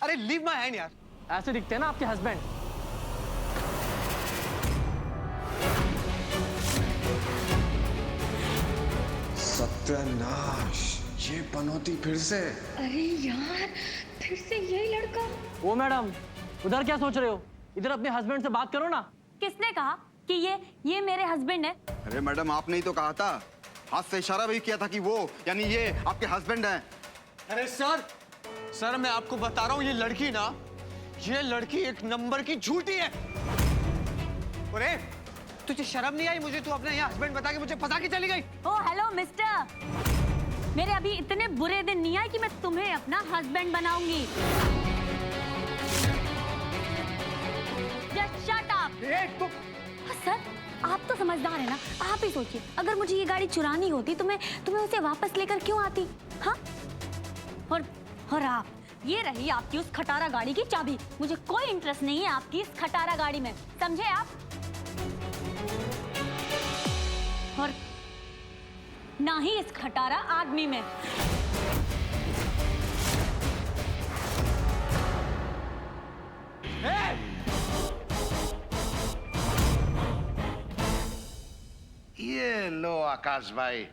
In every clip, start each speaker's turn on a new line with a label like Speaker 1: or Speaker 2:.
Speaker 1: अरे leave my hand यार।
Speaker 2: ऐसे दिखते हैं ना आपके हस्बैंड।
Speaker 3: सत्यानाश, ये पनौती फिर से।
Speaker 4: अरे यार, फिर से यही लड़का।
Speaker 2: ओ मैडम, उधर क्या सोच रहे हो? इधर अपने हस्बैंड से बात करो ना।
Speaker 4: किसने कहा कि ये मेरे हस्बैंड है?
Speaker 5: अरे मैडम, आपने ही तो कहा था, हाथ से इशारा भी किया था कि वो यानी ये आपके हस्बैंड हैं।
Speaker 1: अरे सर मैं आपको बता रहा हूँ, ये लड़की एक नंबर की झूठी है। अरे तुझे शर्म नहीं आई? मुझे तू अपने यहाँ हस्बैंड बता के मुझे फंसा के चली गई।
Speaker 4: ओ हेलो मिस्टर, मेरे अभी इतने बुरे दिन नहीं आए कि मैं तुम्हें अपना हस्बैंड बनाऊंगी। Just shut up. सर, आप तो समझदार है ना, आप ही सोचिए, अगर मुझे ये गाड़ी चुरानी होती तो मैं तुम्हें उसे वापस लेकर क्यों आती? हाँ? और आप, ये रही आपकी उस खटारा गाड़ी की चाबी। मुझे कोई इंटरेस्ट नहीं है आपकी इस खटारा गाड़ी में, समझे आप? और ना ही इस खटारा आदमी में।
Speaker 6: ये लो आकाश भाई,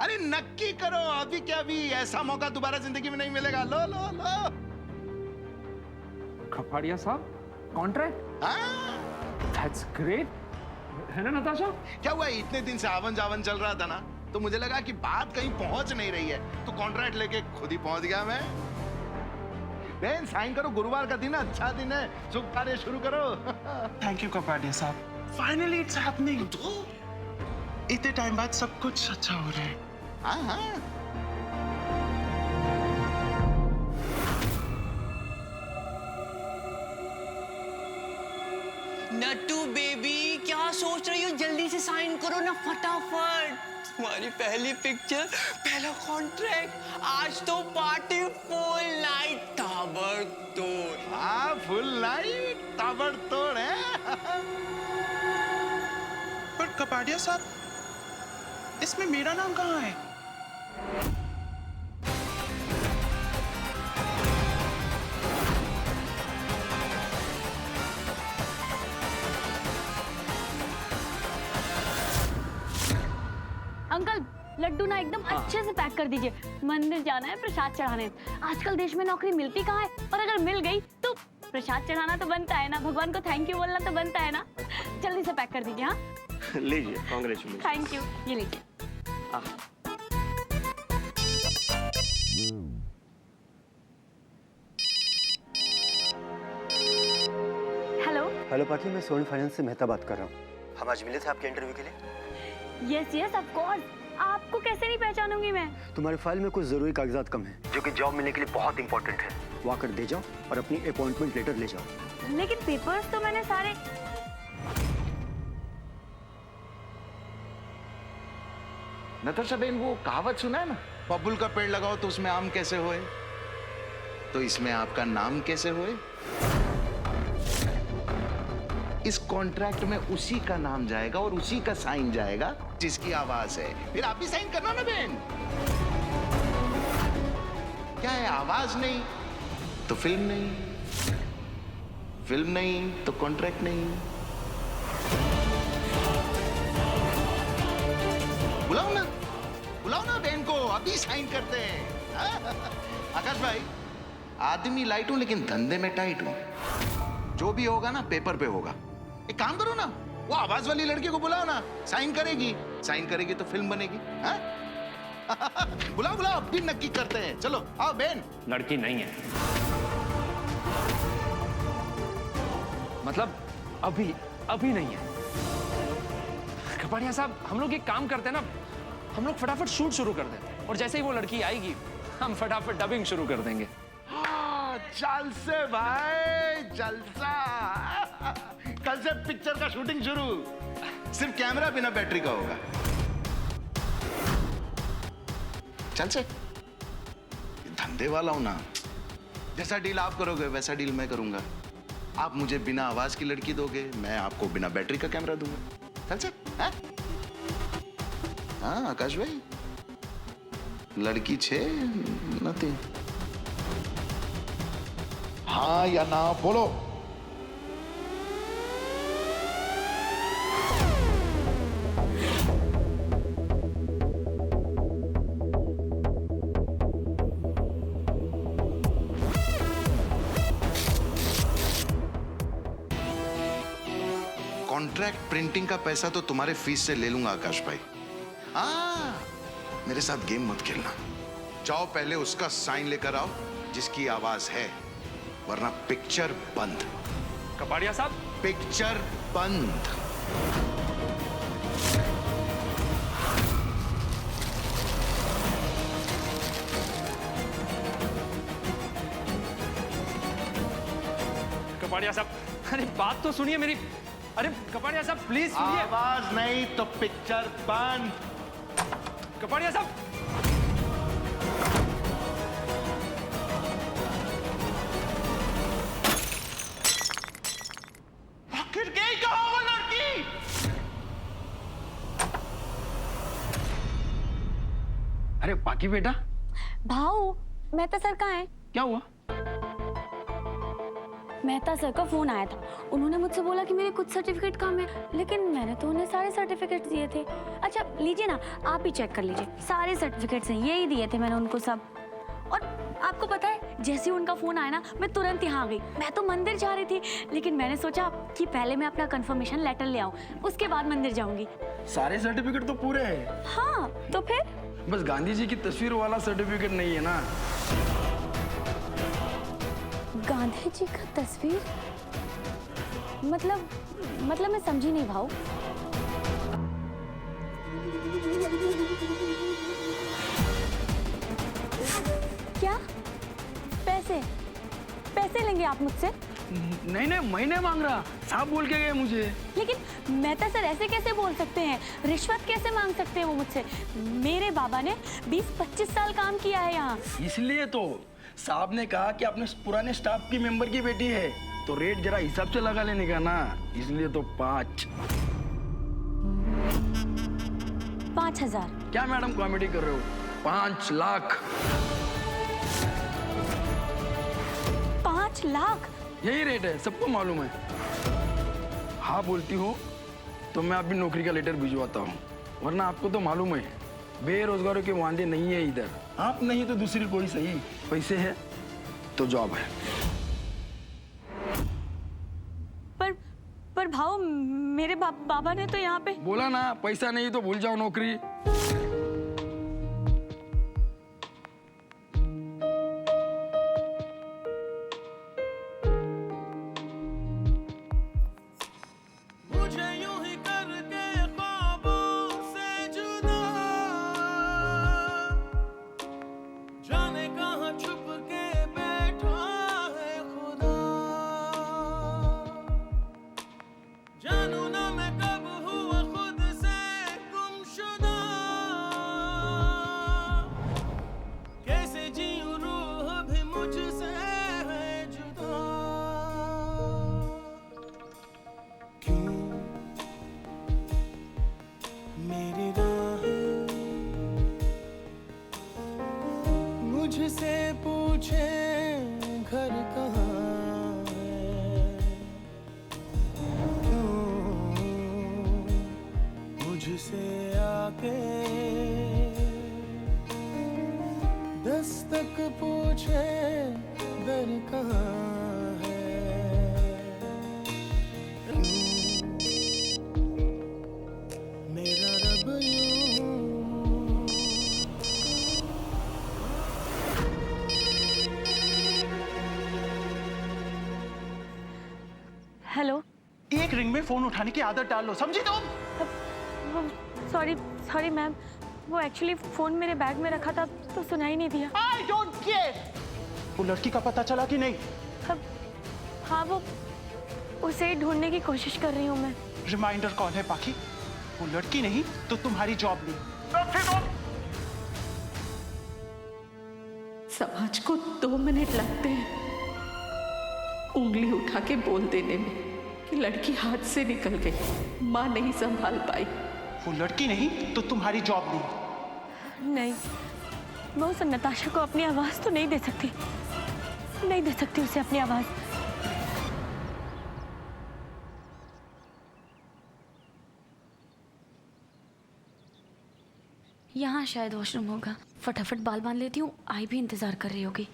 Speaker 6: अरे नक्की करो, अभी क्या अभी ऐसा मौका दोबारा जिंदगी में नहीं मिलेगा। लो लो लो।
Speaker 7: कपाड़िया साहब, कॉन्ट्रैक्ट?
Speaker 6: हाँ?
Speaker 7: दैट्स ग्रेट, है ना नताशा?
Speaker 6: क्या हुआ, इतने दिन से आवन जावन चल रहा था ना, तो मुझे लगा कि बात कहीं पहुंच नहीं रही है, तो कॉन्ट्रैक्ट लेके खुद ही पहुंच गया मैं। बहन साइन करो, गुरुवार का दिन है, अच्छा दिन है, शुभ कार्य शुरू करो।
Speaker 8: थैंक यू कपाड़िया साहब, फाइनली इट्स हैपनिंग।
Speaker 6: तो
Speaker 8: इतने टाइम बाद सब कुछ अच्छा हो रहा है।
Speaker 6: हाँ हाँ,
Speaker 1: नट्टू बेबी, क्या सोच रही हो? जल्दी से साइन करो ना फटाफट। तुम्हारी पहली पिक्चर, पहला कॉन्ट्रैक्ट, आज तो पार्टी फुल नाइट ताबड़तोड़।
Speaker 6: हाँ फुल नाइट ताबड़तोड़ है।
Speaker 8: पर कपाड़िया साहब, इसमें मेरा नाम कहाँ है?
Speaker 4: अंकल, लड्डू ना एकदम अच्छे से पैक कर दीजिए। मंदिर जाना है, प्रसाद चढ़ाने। आजकल देश में नौकरी मिलती कहाँ है, और अगर मिल गई तो प्रसाद चढ़ाना तो बनता है ना, भगवान को थैंक यू बोलना तो बनता है ना। जल्दी से पैक कर दीजिए। हाँ
Speaker 2: लीजिए, कांग्रेचुलेशन।
Speaker 4: थैंक यू, ये लीजिए।
Speaker 9: हेलो पाखी, मैं सोन फाइनेंस से मेहता बात कर रहा हूँ। हम आज मिले थे आपके इंटरव्यू के लिए।
Speaker 4: यस यस ऑफ कोर्स, आपको कैसे नहीं पहचानूंगी मैं?
Speaker 9: तुम्हारे फाइल में कुछ जरूरी कागजात कम हैं, जो कि जॉब मिलने के लिए बहुत इंपॉर्टेंट है। वो आकर दे जाओ और अपनी अपॉइंटमेंट लेटर ले जाओ।
Speaker 4: लेकिन पेपर्स तो मैंने सारे।
Speaker 6: नताशा बहन, वो कहावत सुना है ना, बबुल का पेड़ लगाओ तो उसमें आम कैसे होए, तो इसमें आपका नाम कैसे होए। इस कॉन्ट्रैक्ट में उसी का नाम जाएगा और उसी का साइन जाएगा जिसकी आवाज है। फिर आप भी साइन करना ना बहन। क्या है, आवाज नहीं तो फिल्म नहीं, फिल्म नहीं तो कॉन्ट्रैक्ट नहीं। बुलाओ ना बहन को, अभी साइन करते हैं। आकाश भाई, आदमी लाइट हूं लेकिन धंधे में टाइट हूं। जो भी होगा ना पेपर पे होगा। एक काम करो ना, वो आवाज वाली लड़की को बुलाओ ना, साइन करेगी तो फिल्म बनेगी। बुलाओ अब भी नक्की करते हैं। चलो आओ बहन।
Speaker 7: लड़की नहीं है, मतलब अभी नहीं है। कपाड़िया साहब, हम लोग एक काम करते हैं ना, हम लोग फटाफट शूट शुरू कर देते हैं, और जैसे ही वो लड़की आएगी हम फटाफट डबिंग शुरू कर देंगे।
Speaker 6: चल से भाई, जलसा। कल से पिक्चर का शूटिंग शुरू, सिर्फ कैमरा बिना बैटरी का होगा। चल से, धंधे वाला हूं ना, जैसा डील आप करोगे वैसा डील मैं करूंगा। आप मुझे बिना आवाज की लड़की दोगे, मैं आपको बिना बैटरी का कैमरा दूंगा। चल से। हाँ आकाश भाई, लड़की छे नथी। हाँ या ना बोलो। कॉन्ट्रैक्ट प्रिंटिंग का पैसा तो तुम्हारे फीस से ले लूंगा आकाश भाई। हाँ, मेरे साथ गेम मत खेलना। जाओ पहले उसका साइन लेकर आओ जिसकी आवाज है, वरना पिक्चर बंद।
Speaker 7: कपाड़िया साहब,
Speaker 6: पिक्चर बंद।
Speaker 7: कपाड़िया साहब, अरे बात तो सुनिए मेरी। अरे कपाड़िया साहब प्लीज सुनिए।
Speaker 6: आवाज नहीं तो पिक्चर बंद।
Speaker 7: कपाड़िया साहब,
Speaker 6: आखिर गई कहाँ वो लड़की?
Speaker 3: अरे पाकी बेटा,
Speaker 4: भाऊ, मेहता सर कहाँ है?
Speaker 3: क्या हुआ?
Speaker 4: मेहता सर का फोन आया था। उन्होंने मुझसे बोला कि मेरे कुछ सर्टिफिकेट कम है, लेकिन मैंने तो उन्हें सारे सर्टिफिकेट दिए थे। अच्छा लीजिए ना, आप ही चेक कर लीजिए, सारे सर्टिफिकेट्स हैं, यही दिए थे मैंने उनको सब। और आपको पता है, जैसे ही उनका फोन आया ना, मैं तुरंत यहाँ आ गई। मैं तो मंदिर जा रही थी, लेकिन मैंने सोचा कि पहले मैं अपना कंफर्मेशन लेटर ले आऊँ, उसके बाद मंदिर जाऊंगी।
Speaker 3: सारे सर्टिफिकेट तो पूरे हैं।
Speaker 4: हाँ तो फिर?
Speaker 3: बस गांधी जी की तस्वीर वाला सर्टिफिकेट नहीं है ना।
Speaker 4: गांधी जी का तस्वीर? मतलब मैं समझी नहीं भाऊ। क्या? पैसे लेंगे आप मुझसे?
Speaker 3: नहीं नहीं, मैं नहीं मांग रहा, साहब बोल के गए मुझे।
Speaker 4: लेकिन मेहता सर ऐसे कैसे बोल सकते हैं? रिश्वत कैसे मांग सकते हैं वो मुझसे? मेरे बाबा ने 20-25 साल काम किया है यहाँ।
Speaker 3: इसलिए तो साहब ने कहा कि अपने पुराने स्टाफ की मेंबर की बेटी है, तो रेट जरा हिसाब से लगा लेने का ना, इसलिए तो
Speaker 4: 5,000।
Speaker 3: क्या मैडम कॉमेडी कर रहे हो? 5 लाख।
Speaker 4: 5 लाख?
Speaker 3: यही रेट है, सबको मालूम है। हाँ बोलती हो तो मैं अभी नौकरी का लेटर भिजवाता हूँ, वरना आपको तो मालूम है बेरोजगारों के वादे नहीं है इधर। आप नहीं तो दूसरी कोई सही, पैसे है तो जॉब है।
Speaker 4: पर भाऊ, मेरे बाबा ने तो यहाँ पे
Speaker 3: बोला ना, पैसा नहीं तो भूल जाओ नौकरी।
Speaker 10: मुझसे पूछे घर कहाँ है, मुझसे आके दस्तक पूछे दर कहाँ है, मेरा रब यूं।
Speaker 4: हेलो।
Speaker 8: एक रिंग में फोन उठाने की आदत डाल लो, समझी तुम?
Speaker 4: सॉरी मैम, वो एक्चुअली फोन मेरे बैग में रखा था तो सुनाई नहीं दिया।
Speaker 8: I don't care। वो लड़की का पता चला कि नहीं?
Speaker 4: हाँ, वो उसे ढूंढने की कोशिश कर रही हूँ मैं।
Speaker 8: रिमाइंडर कौन है पाखी? वो लड़की नहीं तो तुम्हारी जॉब नहीं।
Speaker 11: समाज को 2 मिनट लगते हैं उंगली उठा के बोल देने में कि लड़की हाथ से निकल गई, माँ नहीं संभाल पाई।
Speaker 8: वो लड़की नहीं तो तुम्हारी जॉब नहीं।
Speaker 4: नहीं, मैं उस नताशा को अपनी आवाज तो नहीं दे सकती। नहीं दे सकती उसे अपनी आवाज। यहाँ शायद वॉशरूम होगा, फटाफट बाल बांध लेती हूँ, आई भी इंतजार कर रही होगी।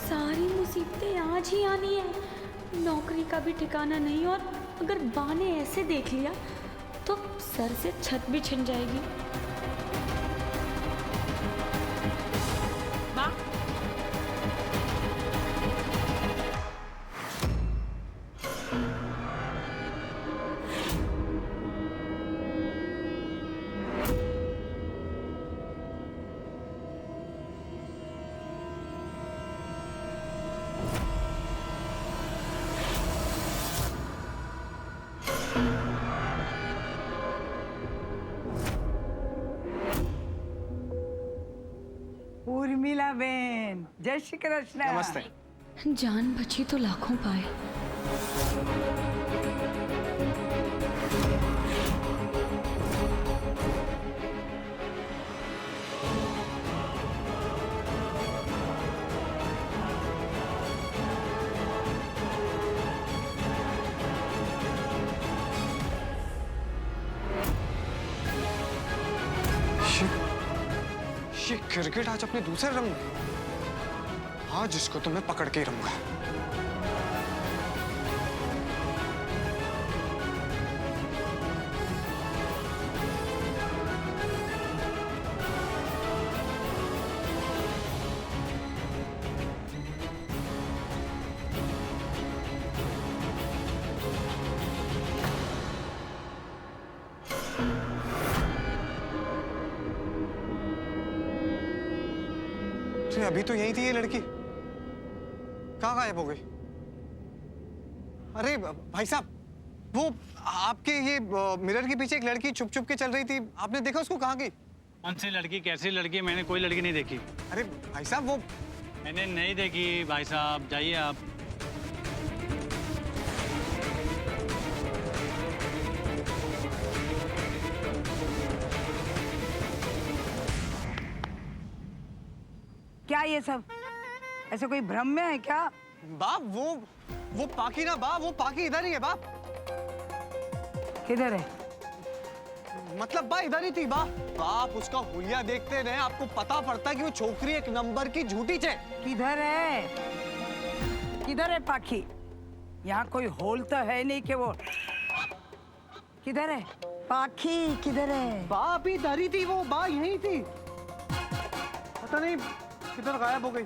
Speaker 4: सारी मुसीबतें आज ही आनी है, नौकरी का भी ठिकाना नहीं, और अगर बा ने ऐसे देख लिया तो सर से छत भी छिन जाएगी। बा
Speaker 12: उर्मिला बेन, जय श्री कृष्ण।
Speaker 8: नमस्ते।
Speaker 4: जान बची तो लाखों पाए।
Speaker 1: ये क्रिकेट आज अपने दूसरे रंग में, आज इसको तो मैं पकड़ के ही रहूंगा। अभी तो यही थी ये लड़की, कहाँ गायब हो गई? अरे भाई साहब, वो आपके ये मिरर के पीछे एक लड़की छुप छुप के चल रही थी, आपने देखा उसको? कहाँ गई?
Speaker 2: कौन सी लड़की, कैसी लड़की? मैंने कोई लड़की नहीं देखी।
Speaker 1: अरे भाई साहब, वो
Speaker 2: मैंने नहीं देखी भाई साहब, जाइए आप।
Speaker 12: क्या ये सब ऐसे कोई भ्रम में है क्या?
Speaker 1: बाप, वो पाकी ना बाप, वो पाकी इधर ही है बाप।
Speaker 12: किधर है?
Speaker 1: मतलब बा इधर ही थी बाप, उसका हुलिया देखते रहे, आपको पता पड़ता है कि वो छोकरी एक नंबर की झूठी है।
Speaker 12: किधर है? किधर है पाखी? यहाँ कोई होल तो है नहीं कि वो। किधर है पाखी? किधर है?
Speaker 1: बाप इधर ही थी, वो बा यहीं थी, पता नहीं किधर गायब हो गई।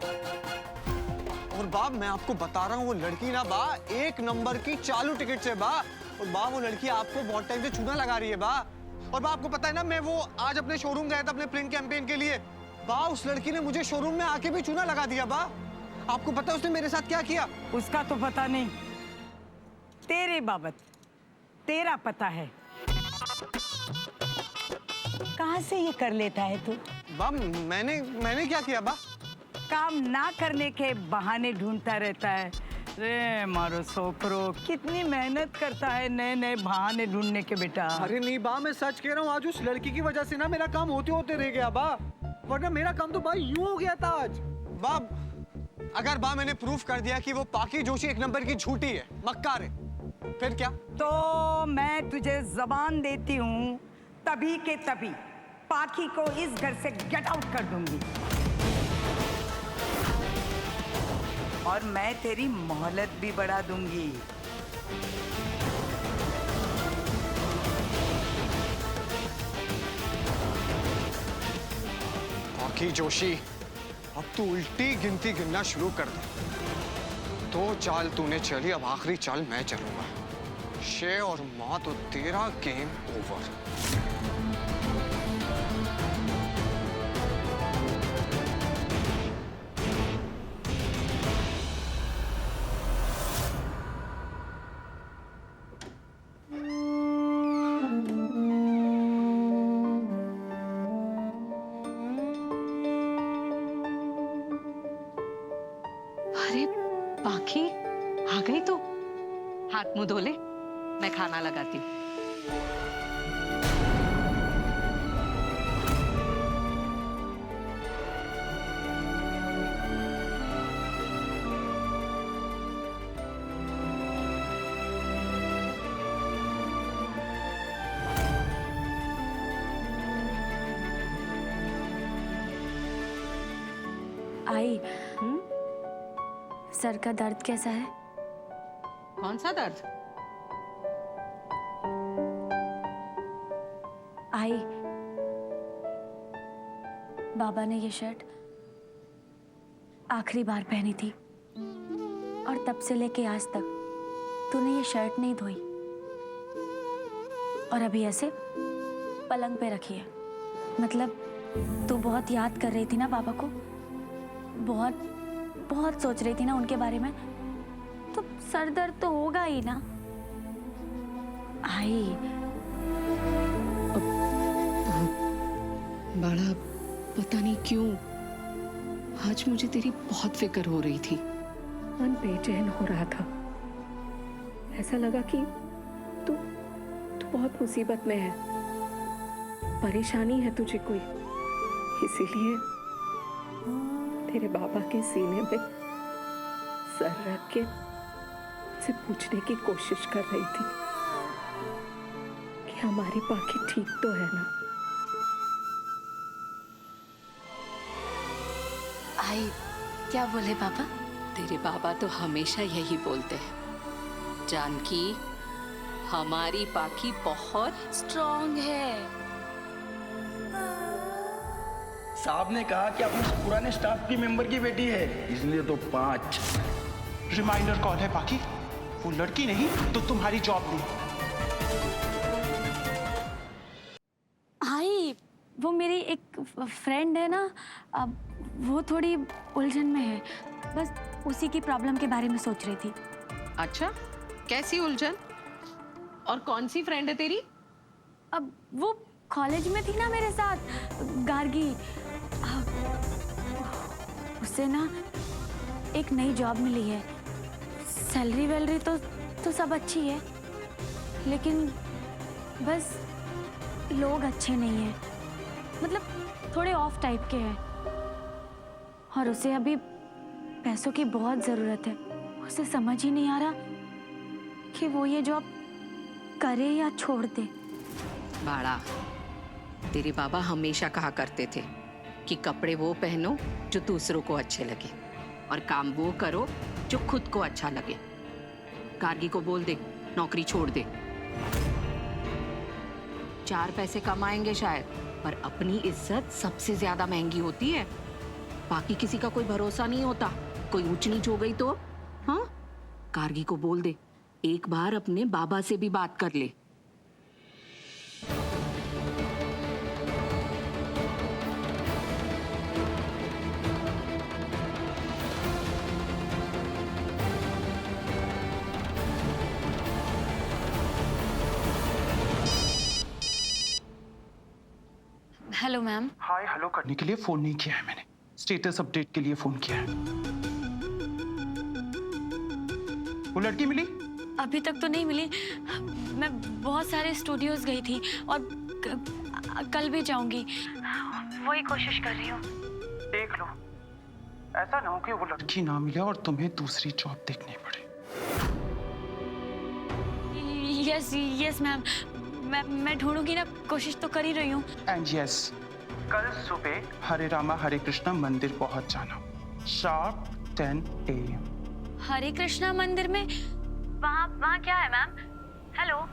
Speaker 1: और बाप मैं आपको बता रहा हूँ, वो लड़की ना बा एक नंबर की चालू टिकट से बा, और बा वो लड़की आपको बहुत टाइम से चूना लगा रही है बा। और बा आपको पता है ना, मैं वो आज अपने शोरूम गया था अपने प्रिंट कैंपेन के लिए, बा उस लड़की ने मुझे शोरूम में आके भी चूना लगा दिया बा। आपको पता है उसने मेरे साथ क्या किया?
Speaker 12: उसका तो पता नहीं, तेरे बाबत तेरा पता है। कहाँ से ये कर लेता है तू?
Speaker 1: बा मैंने क्या किया बा?
Speaker 12: काम ना करने के बहाने ढूंढता रहता है। रे मारो सोकरो, कितनी मेहनत करता है नए नए बहाने ढूंढने के बेटा।
Speaker 1: अरे नहीं बा, मैं सच कह रहा हूँ, आज उस लड़की की वजह से ना मेरा काम होते होते रह गया बा, वरना मेरा काम तो बा यूं हो गया था आज। बा अगर बा मैंने प्रूफ कर दिया कि वो पाकी जोशी एक नंबर की झूठी है, मक्कार है, फिर क्या?
Speaker 12: तो मैं तुझे जबान देती हूँ, तभी के तभी पाकी को इस घर से गेट आउट कर दूंगी, और मैं तेरी मोहलत भी बढ़ा दूंगी।
Speaker 1: पाकी जोशी, अब तू उल्टी गिनती गिनना शुरू कर दे। 2 चाल तूने चली, अब आखिरी चाल मैं चलूंगा। शे और माँ तो तेरा गेम ओवर।
Speaker 11: अरे पाखी आ गई तो हाथ मुंह धो ले, मैं खाना लगाती हूँ।
Speaker 4: आई सर का दर्द कैसा है?
Speaker 11: कौन सा दर्द?
Speaker 4: आई बाबा ने ये शर्ट आखिरी बार पहनी थी और तब से लेके आज तक तूने ये शर्ट नहीं धोई और अभी ऐसे पलंग पे रखी है। मतलब तू बहुत याद कर रही थी ना बाबा को, बहुत बहुत सोच रही थी ना उनके बारे में, तो सर दर्द तो होगा ही ना। आई
Speaker 11: बड़ा पता नहीं क्यों आज मुझे तेरी बहुत फिक्र हो रही थी। मन बेचैन हो रहा था, ऐसा लगा कि तू बहुत मुसीबत में है, परेशानी है तुझे कोई, इसीलिए तेरे बाबा के सीने में सर रख के से पूछने की कोशिश कर रही थी कि हमारी पाखी ठीक तो है ना।
Speaker 4: आई क्या बोले पापा?
Speaker 11: तेरे बाबा तो हमेशा यही बोलते हैं, जानकी हमारी पाखी बहुत
Speaker 4: स्ट्रॉन्ग है।
Speaker 3: साहब ने कहा कि अपने पुराने स्टाफ की मेंबर की बेटी है, इसलिए तो 5
Speaker 8: रिमाइंडर कॉल है पाखी, वो लड़की नहीं तो तुम्हारी जॉब नहीं।
Speaker 4: आई वो मेरी एक फ्रेंड है ना, अब वो थोड़ी उलझन में है, बस उसी की प्रॉब्लम के बारे में सोच रही थी।
Speaker 11: अच्छा, कैसी उलझन और कौन सी फ्रेंड है तेरी?
Speaker 4: अब वो कॉलेज में थी ना मेरे साथ, गार्गी, उससे ना एक नई जॉब मिली है, सैलरी वैलरी तो सब अच्छी है, लेकिन बस लोग अच्छे नहीं हैं, मतलब थोड़े ऑफ टाइप के हैं, और उसे अभी पैसों की बहुत ज़रूरत है। उसे समझ ही नहीं आ रहा कि वो ये जॉब करे या छोड़ दे।
Speaker 11: बाड़ा, तेरे बाबा हमेशा कहा करते थे कि कपड़े वो पहनो जो दूसरों को अच्छे लगे और काम वो करो जो खुद को अच्छा लगे। गार्गी को बोल दे नौकरी छोड़ दे। 4 पैसे कमाएंगे शायद, पर अपनी इज्जत सबसे ज्यादा महंगी होती है। बाकी किसी का कोई भरोसा नहीं होता, कोई ऊंच नीच हो गई तो। हाँ, गार्गी को बोल दे एक बार अपने बाबा से भी बात कर ले।
Speaker 4: Hello ma'am.
Speaker 8: हाय हेलो करने के लिए फोन नहीं किया है मैंने, स्टेटस अपडेट के लिए फोन किया है। वो लड़की मिली?
Speaker 4: अभी तक तो नहीं मिली, मैं बहुत सारे स्टूडियोज गई थी और कल भी जाऊंगी, वही कोशिश कर रही हूँ।
Speaker 8: देख लो, ऐसा ना हो कि वो लड़की ना मिले और तुम्हें दूसरी जॉब देखनी पड़े।
Speaker 4: यस यस मैम, मैं ढूंढूंगी ना, कोशिश तो कर ही रही हूँ।
Speaker 8: एंड यस, कल सुबह हरे रामा हरे कृष्णा मंदिर पहुंच जाना, शार्प 10 AM।
Speaker 4: हरे कृष्णा मंदिर में? वहाँ क्या है मैम? हेलो?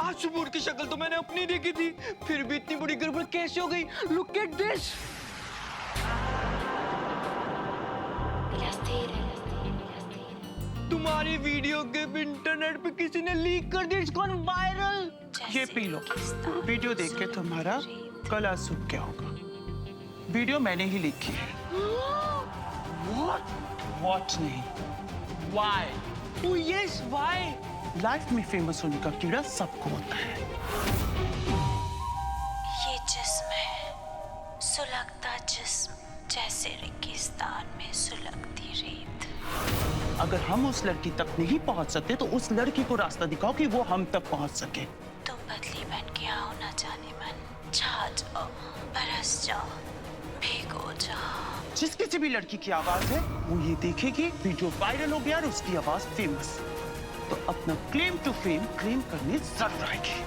Speaker 1: आज सुबह की शक्ल तो मैंने अपनी देखी थी, फिर भी इतनी बड़ी गड़बड़ कैसे हो गई? Look at this. तुम्हारी वीडियो के इंटरनेट पे किसी ने लीक कर दिया, इसको वायरल।
Speaker 8: ये पी लो, वीडियो देख के तुम्हारा गला सूख गया होगा। वीडियो मैंने ही लीक की है। What नहीं, Why?
Speaker 1: Oh yes, why?
Speaker 8: Life में फेमस होने का कीड़ा सबको होता है।
Speaker 4: ये जिस्म है, सुलगता जिस्म, जैसे रेगिस्तान में सुलगती रेत।
Speaker 8: अगर हम उस लड़की तक नहीं पहुंच सकते तो उस लड़की को रास्ता दिखाओ कि वो हम तक पहुंच सके।
Speaker 4: तुम बदली बन के आओ ना जाने मन, छा जाओ, बरस जाओ, भीगो जाओ।
Speaker 8: जिस किसी भी लड़की की आवाज है वो ये देखेगी वीडियो वायरल हो गया और उसकी आवाज फेमस, तो अपना क्लेम टू फेम क्लेम करने जरूर आएगी।